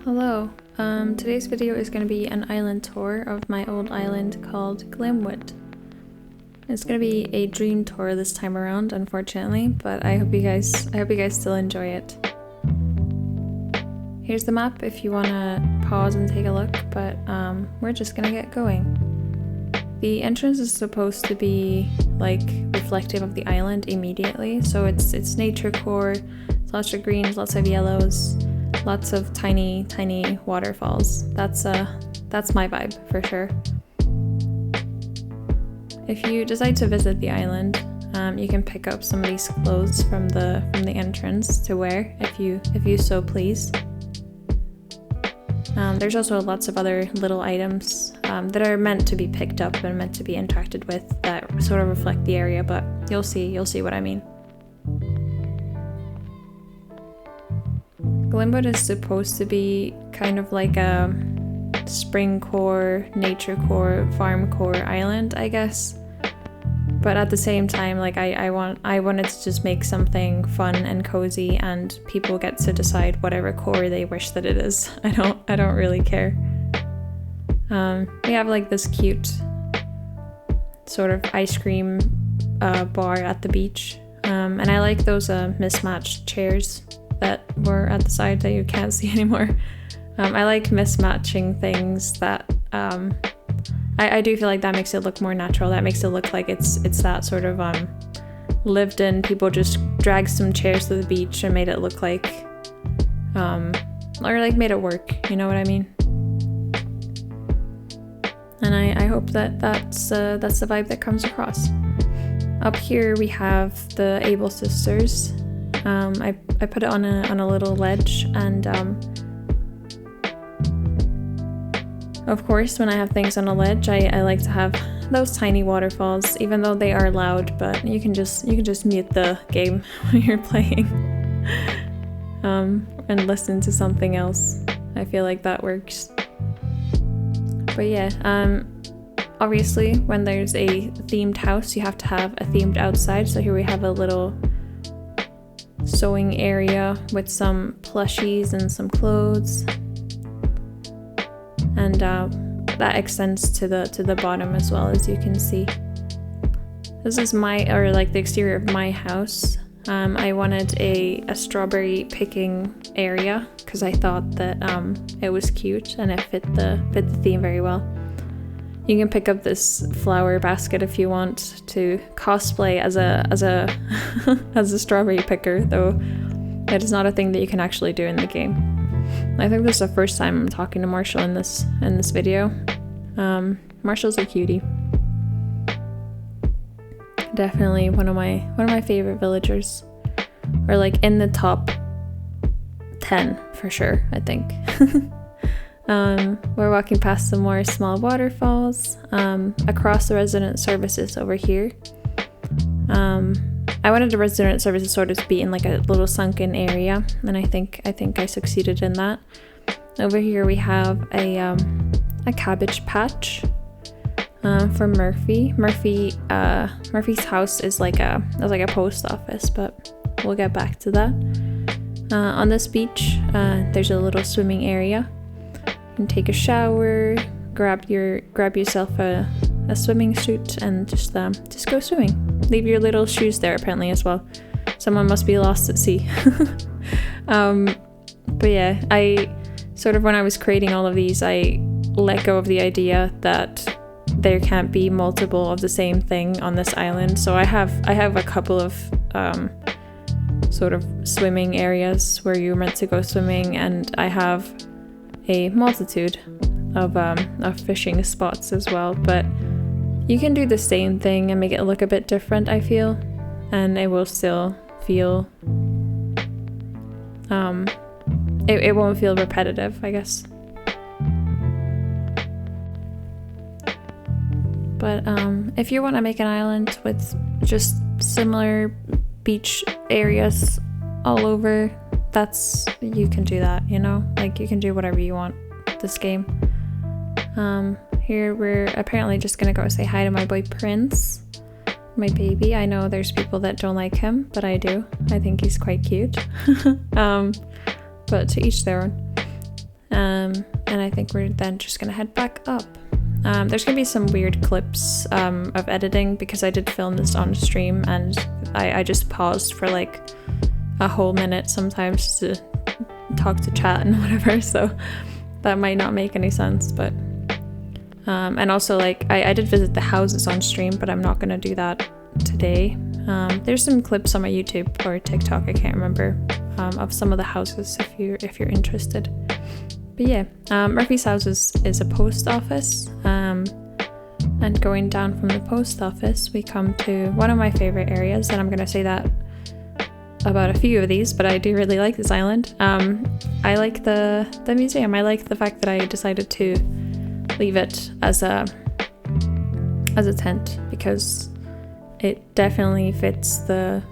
Hello, today's video is going to be an island tour of my old island called GLIMWOOD. It's going to be a dream tour this time around, unfortunately, but I hope you guys still enjoy it. Here's the map if you want to pause and take a look, but we're just going to get going. The entrance is supposed to be like reflective of the island immediately, so it's nature core, lots of greens, lots of yellows, lots of tiny waterfalls. That's my vibe for sure. If you decide to visit the island, you can pick up some of these clothes from the entrance to wear if you so please. There's also lots of other little items that are meant to be picked up and meant to be interacted with that sort of reflect the area, but you'll see what I mean. GLIMWOOD is supposed to be kind of like a spring core, nature core, farm core island, I guess. But at the same time, like I wanted to just make something fun and cozy, and people get to decide whatever core they wish that it is. I don't really care. We have like this cute sort of ice cream bar at the beach, and I like those mismatched chairs that were at the side that you can't see anymore. I like mismatching things that I do feel like that makes it look more natural. That makes it look like it's that sort of lived in. People just dragged some chairs to the beach and made it look like or like made it work, you know what I mean? And I hope that's the vibe that comes across. Up here we have the Able Sisters. I put it on a little ledge, and of course when I have things on a ledge I like to have those tiny waterfalls, even though they are loud, but you can just mute the game when you're playing and listen to something else. I feel like that works. But yeah, obviously when there's a themed house you have to have a themed outside, so here we have a little sewing area with some plushies and some clothes, and that extends to the bottom as well, as you can see. This is the exterior of my house. I wanted a strawberry picking area because I thought that it was cute and it fit the theme very well. You can pick up this flower basket if you want to cosplay as a as a strawberry picker, though it is not a thing that you can actually do in the game. I think this is the first time I'm talking to Marshall in this video. Marshall's a cutie. Definitely one of my favorite villagers, or like in the top 10 for sure, I think. We're walking past some more small waterfalls across the resident services over here. I wanted the resident services sort of to be in like a little sunken area, and I think I succeeded in that. Over here we have a cabbage patch for Murphy. Murphy's house is like a post office, but we'll get back to that. On this beach, there's a little swimming area. You can take a shower, grab yourself a swimming suit, and just go swimming. Leave your little shoes there apparently as well. Someone must be lost at sea. But yeah, I sort of, when I was creating all of these, I let go of the idea that there can't be multiple of the same thing on this island. So I have a couple of sort of swimming areas where you're meant to go swimming, and I have a multitude of fishing spots as well. But you can do the same thing and make it look a bit different, I feel, and it will still feel it won't feel repetitive, I guess. But if you want to make an island with just similar beach areas all over, you can do that, you know? Like, you can do whatever you want with this game. Here we're apparently just gonna go say hi to my boy Prince, my baby. I know there's people that don't like him, but I do. I think he's quite cute. But to each their own. And I think we're then just gonna head back up. There's gonna be some weird clips of editing because I did film this on stream and I just paused for like a whole minute sometimes to talk to chat and whatever, so that might not make any sense, but and also like I did visit the houses on stream, but I'm not gonna do that today. There's some clips on my YouTube or TikTok, I can't remember, of some of the houses if you're interested. But yeah, Murphy's house is a post office, and going down from the post office we come to one of my favorite areas, and I'm gonna say that about a few of these, but I do really like this island. I like the museum. I like the fact that I decided to leave it as a tent because it definitely fits the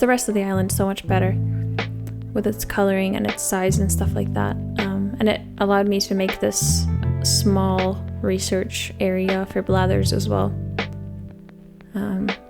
rest of the island so much better with its coloring and its size and stuff like that. And it allowed me to make this small research area for Blathers as well,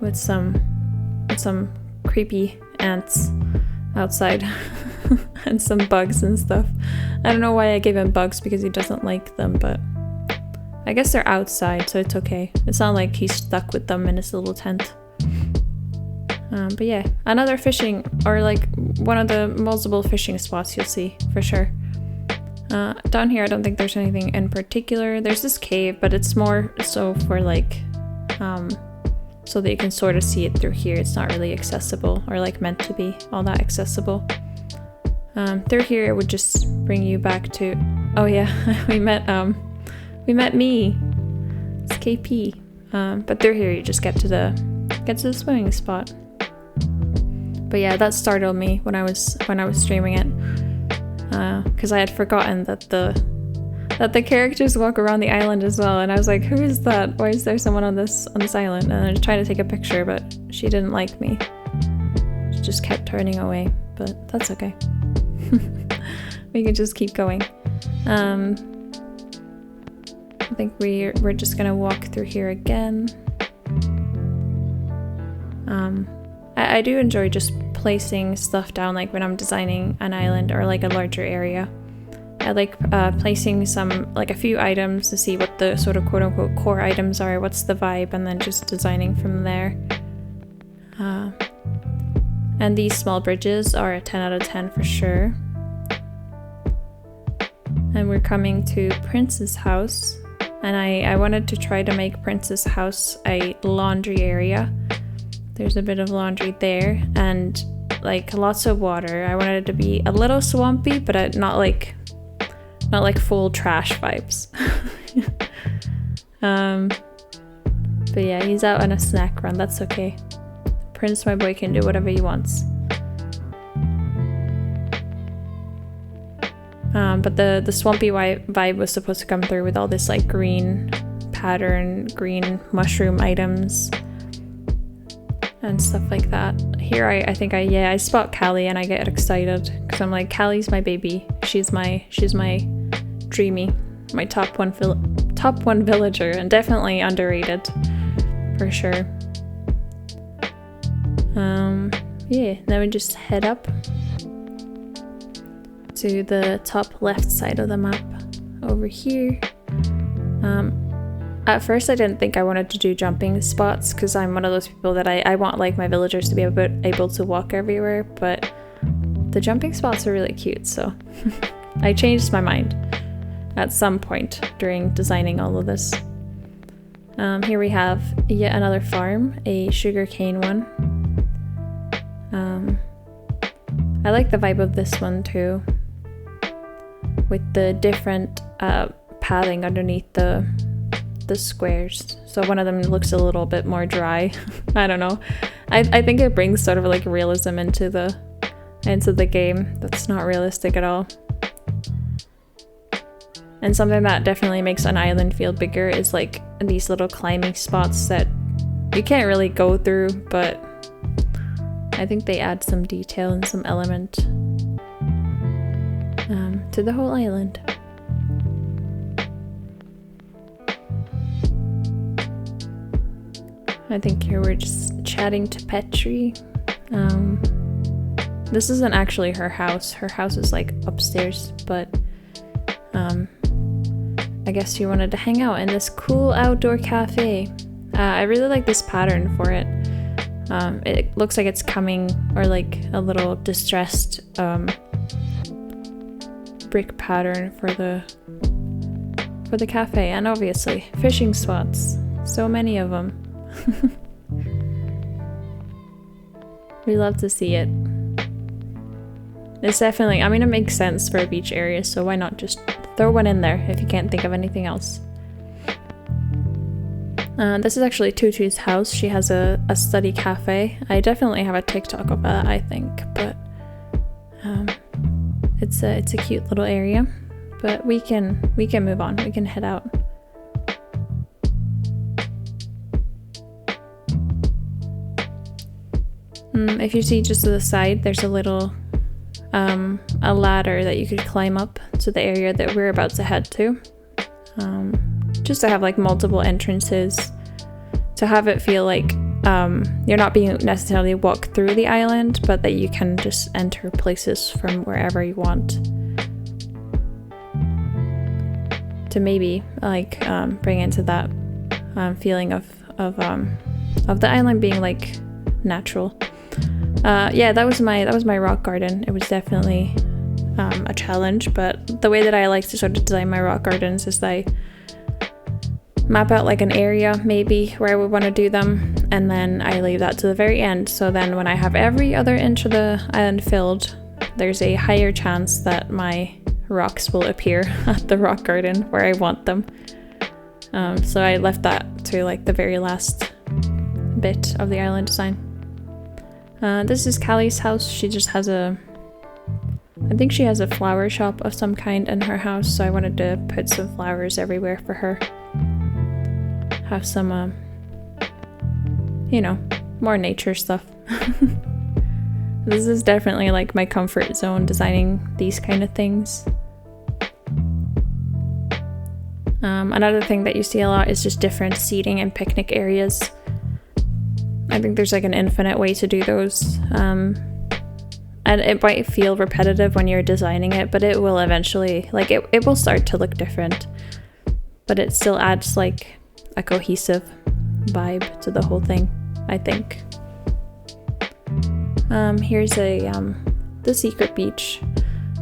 with some creepy ants outside and some bugs and stuff. I don't know why I gave him bugs because he doesn't like them, but I guess they're outside, so it's okay. It's not like he's stuck with them in his little tent. But yeah, another fishing, or like one of the multiple fishing spots you'll see for sure. Down here I don't think there's anything in particular. There's this cave, but it's more so for like so that you can sort of see it through here. It's not really accessible or like meant to be all that accessible. Through here it would just bring you back to, oh yeah, we met me. It's KP. But through here you just get to the swimming spot. But yeah, that startled me when I was streaming it, because I had forgotten that the characters walk around the island as well, and I was like, who is that? Why is there someone on this island? And I was trying to take a picture, but she didn't like me. She just kept turning away, but that's okay. We can just keep going. I think we're just gonna walk through here again. I do enjoy just placing stuff down, like when I'm designing an island or like a larger area. I like placing a few items to see what the sort of quote-unquote core items are, what's the vibe, and then just designing from there. And these small bridges are a 10 out of 10 for sure. And we're coming to Prince's house, and I wanted to try to make Prince's house a laundry area. There's a bit of laundry there, and like lots of water. I wanted it to be a little swampy, but not like full trash vibes. But yeah, he's out on a snack run. That's okay. Prince, my boy, can do whatever he wants. But the swampy vibe was supposed to come through with all this like green pattern, green mushroom items and stuff like that. Here I think I spot Callie and I get excited because I'm like, Callie's my baby. She's my dreamy, my top one villager, and definitely underrated for sure. Yeah, then we just head up to the top left side of the map over here. At first I didn't think I wanted to do jumping spots because I'm one of those people that I want like my villagers to be able to walk everywhere, but the jumping spots are really cute, so I changed my mind at some point during designing all of this. Here we have yet another farm, a sugarcane one. I like the vibe of this one too, with the different pathing underneath the squares. So one of them looks a little bit more dry. I don't know. I think it brings sort of like realism into the game that's not realistic at all. And something that definitely makes an island feel bigger is like these little climbing spots that you can't really go through, but I think they add some detail and some element to the whole island. I think here we're just chatting to Petri. This isn't actually her house. Her house is like upstairs, but I guess you wanted to hang out in this cool outdoor cafe. I really like this pattern for it. It looks like it's coming, or like a little distressed brick pattern for the cafe, and obviously fishing spots. So many of them. We love to see it. It's definitely, I mean, it makes sense for a beach area, so why not just throw one in there if you can't think of anything else. This is actually Tutu's house. She has a study cafe. I definitely have a TikTok of that, I think, but it's a cute little area. But we can move on. We can head out. If you see just to the side, there's a little a ladder that you could climb up to the area that we're about to head to. Just to have like multiple entrances, to have it feel like you're not being necessarily walked through the island, but that you can just enter places from wherever you want. To maybe like bring into that feeling of the island being like natural. Yeah, that was my rock garden. It was definitely a challenge, but the way that I like to sort of design my rock gardens is I map out like an area maybe where I would want to do them, and then I leave that to the very end. So then when I have every other inch of the island filled, there's a higher chance that my rocks will appear at the rock garden where I want them. So I left that to like the very last bit of the island design. This is Callie's house. She just has I think she has a flower shop of some kind in her house, so I wanted to put some flowers everywhere for her. Have some, you know, more nature stuff. This is definitely like my comfort zone, designing these kind of things. Another thing that you see a lot is just different seating and picnic areas. I think there's like an infinite way to do those. And it might feel repetitive when you're designing it, but it will eventually, like it will start to look different. But it still adds like a cohesive vibe to the whole thing, I think. Here's the secret beach.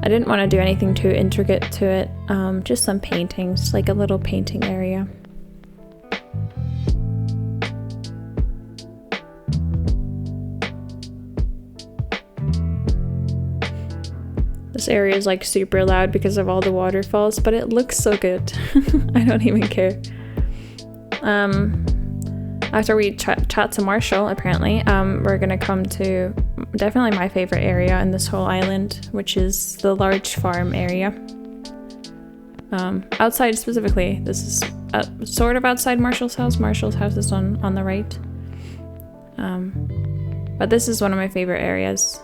I didn't want to do anything too intricate to it, just some paintings, like a little painting area. This area is like super loud because of all the waterfalls, but it looks so good. I don't even care. After we chat to Marshall, apparently, we're gonna come to definitely my favorite area in this whole island, which is the large farm area. Outside specifically, this is sort of outside Marshall's house. Marshall's house is on the right. But this is one of my favorite areas.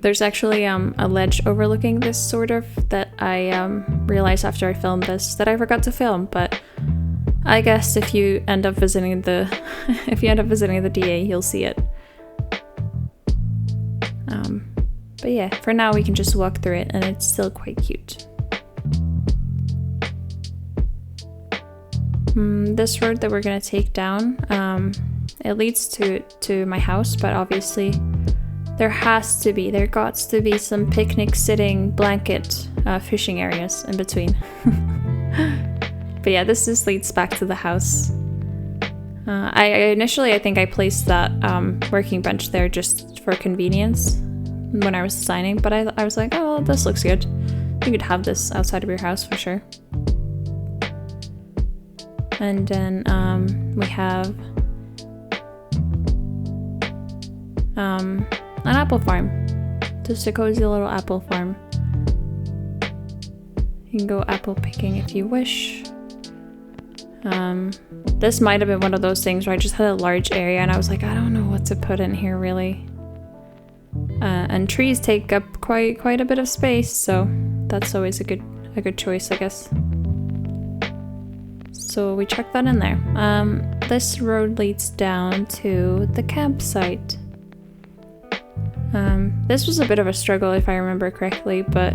There's actually a ledge overlooking this sort of that I realized after I filmed this that I forgot to film, but I guess if you end up visiting the DA, you'll see it. But yeah, for now we can just walk through it and it's still quite cute. This road that we're gonna take down, it leads to my house, but obviously there gots to be some picnic sitting blanket fishing areas in between. But yeah, this just leads back to the house. I think I placed that working bench there just for convenience when I was designing, but I was like, oh, this looks good. You could have this outside of your house for sure. And then we have an apple farm. Just a cozy little apple farm. You can go apple picking if you wish. This might have been one of those things where I just had a large area and I was like, I don't know what to put in here really. And trees take up quite a bit of space, so that's always a good choice, I guess. So we chucked that in there. this road leads down to the campsite. This was a bit of a struggle if I remember correctly, but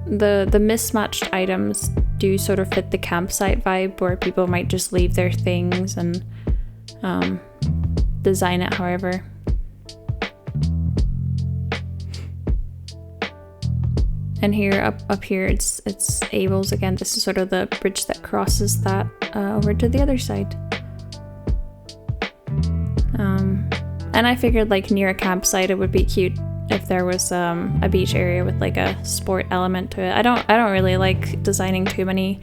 the mismatched items do sort of fit the campsite vibe, where people might just leave their things and design it however. And here up here it's Abel's again. This is sort of the bridge that crosses that over to the other side. And I figured like near a campsite it would be cute if there was a beach area with like a sport element to it. I don't really like designing too many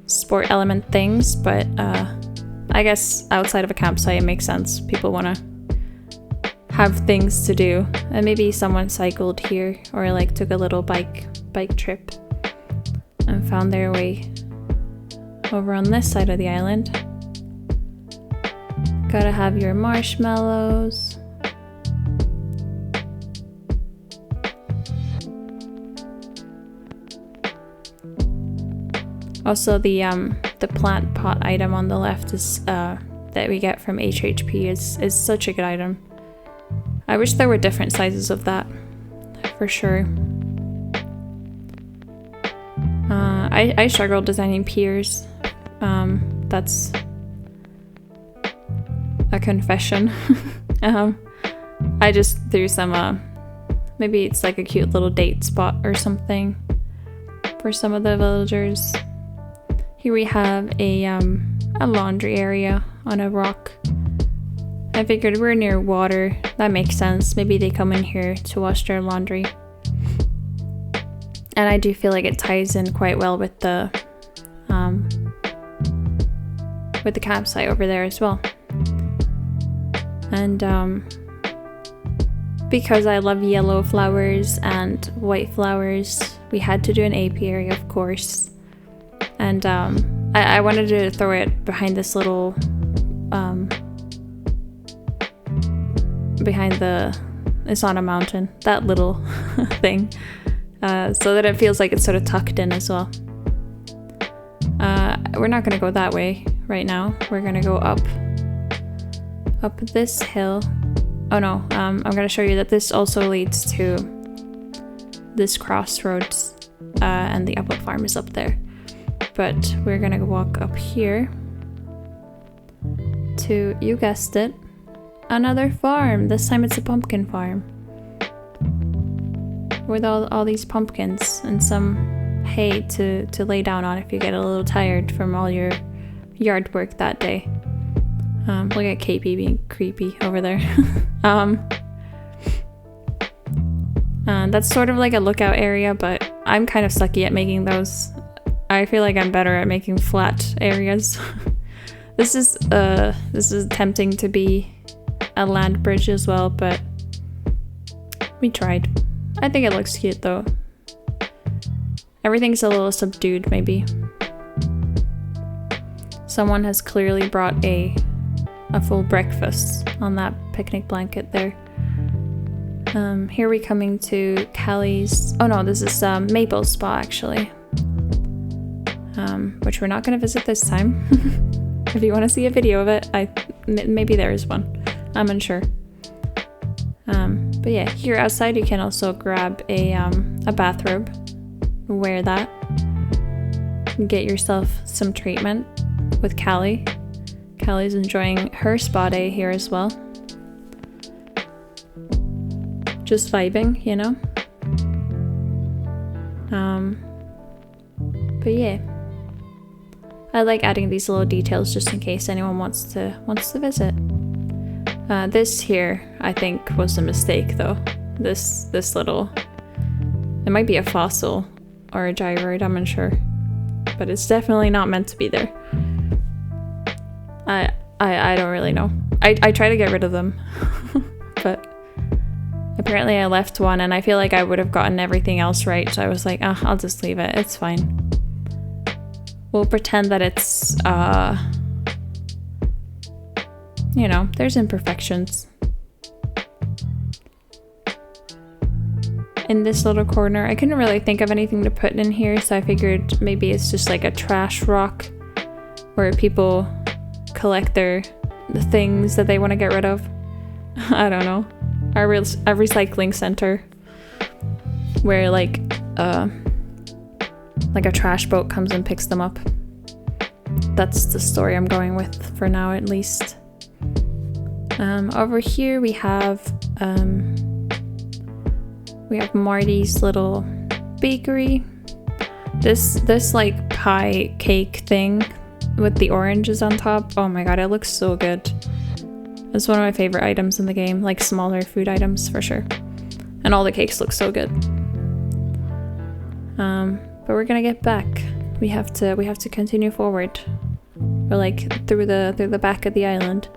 sport element things, but I guess outside of a campsite it makes sense. People want to have things to do, and maybe someone cycled here or like took a little bike trip and found their way over on this side of the island. Gotta have your marshmallows. Also, the plant pot item on the left is that we get from HHP is such a good item. I wish there were different sizes of that, for sure. I struggled designing piers. That's a confession. I just threw some, maybe it's like a cute little date spot or something for some of the villagers. Here we have a laundry area on a rock. I figured we're near water, that makes sense. Maybe they come in here to wash their laundry. And I do feel like it ties in quite well with the campsite over there as well. And because I love yellow flowers and white flowers, we had to do an apiary, of course. And I wanted to throw it behind this little it's on a mountain, that little thing, so that it feels like it's sort of tucked in as well. We're not gonna go that way right now. We're gonna go up this hill. Oh no, I'm gonna show you that this also leads to this crossroads, and the apple farm is up there. But we're gonna walk up here to, you guessed it, another farm. This time it's a pumpkin farm with all these pumpkins and some hay to lay down on if you get a little tired from all your yard work that day. Look at KP being creepy over there. That's sort of like a lookout area, but I'm kind of sucky at making those. I feel like I'm better at making flat areas. This is tempting to be a land bridge as well, but we tried. I think it looks cute though. Everything's a little subdued, maybe. Someone has clearly brought a full breakfast on that picnic blanket there. Here we coming to Callie's. Oh no, this is Maple's spa actually. Which we're not gonna visit this time. If you want to see a video of it, maybe there is one. I'm unsure. But yeah, here outside you can also grab a bathrobe, wear that, and get yourself some treatment with Callie. Callie's enjoying her spa day here as well. Just vibing, you know? But yeah. I like adding these little details just in case anyone wants to visit. This here, I think, was a mistake though. This little, it might be a fossil or a gyroid, I'm unsure, but it's definitely not meant to be there. I don't really know. I try to get rid of them, but apparently I left one, and I feel like I would have gotten everything else right. So I was like, I'll just leave it. It's fine. We'll pretend that it's, you know, there's imperfections. in this little corner. I couldn't really think of anything to put in here, so I figured maybe it's just like a trash rock where people collect the things that they want to get rid of. I don't know. A recycling center where like a trash boat comes and picks them up. That's the story I'm going with for now, at least. Over here we have Marty's little bakery. This like pie cake thing with the oranges on top. Oh my god, it looks so good. It's one of my favorite items in the game, like smaller food items for sure. And all the cakes look so good. But we're gonna get back. We have to continue forward. We're like through the back of the island.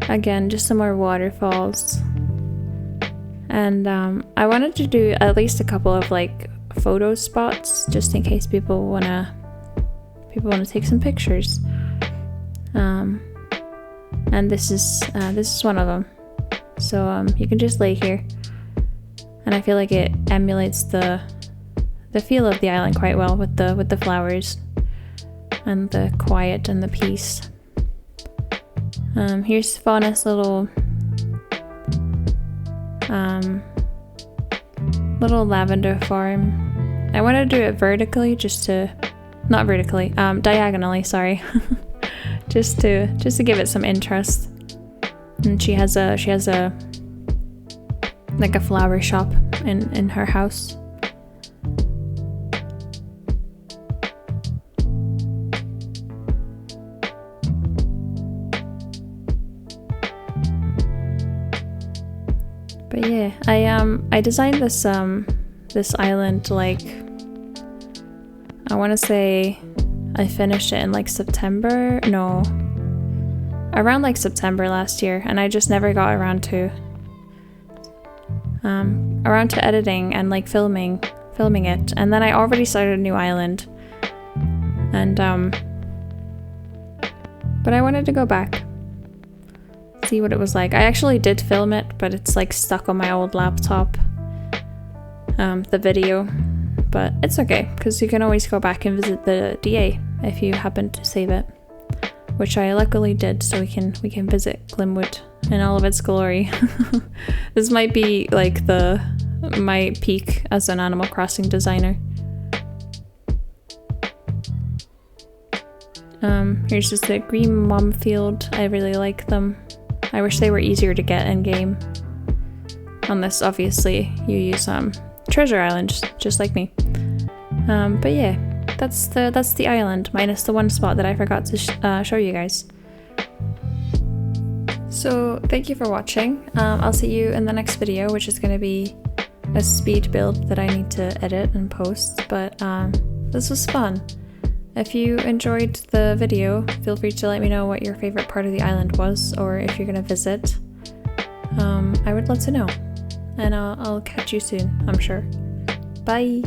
Again, just some more waterfalls. And I wanted to do at least a couple of like photo spots just in case people wanna take some pictures. And this is one of them. So you can just lay here. And I feel like it emulates the feel of the island quite well with the flowers and the quiet and the peace. Here's Fauna's little lavender farm. I want to do it vertically, diagonally, sorry. just to give it some interest. And she has a like a flower shop in her house. But yeah, I designed this island like, I want to say I finished it in like around like September last year, and I just never got around to editing and like filming it. And then I already started a new island, and but I wanted to go back, see what it was like. I actually did film it, but it's like stuck on my old laptop, the video, but it's okay because you can always go back and visit the DA if you happen to save it, which I luckily did, so we can visit GLIMWOOD in all of its glory. This might be like my peak as an Animal Crossing designer. Here's just a green mom field. I really like them. I wish they were easier to get in game. On this, obviously, you use treasure island, just like me. But yeah, that's the island, minus the one spot that I forgot to show you guys. So thank you for watching. I'll see you in the next video, which is going to be a speed build that I need to edit and post. But this was fun. If you enjoyed the video, feel free to let me know what your favorite part of the island was, or if you're gonna visit. I would love to know. And I'll catch you soon, I'm sure. Bye!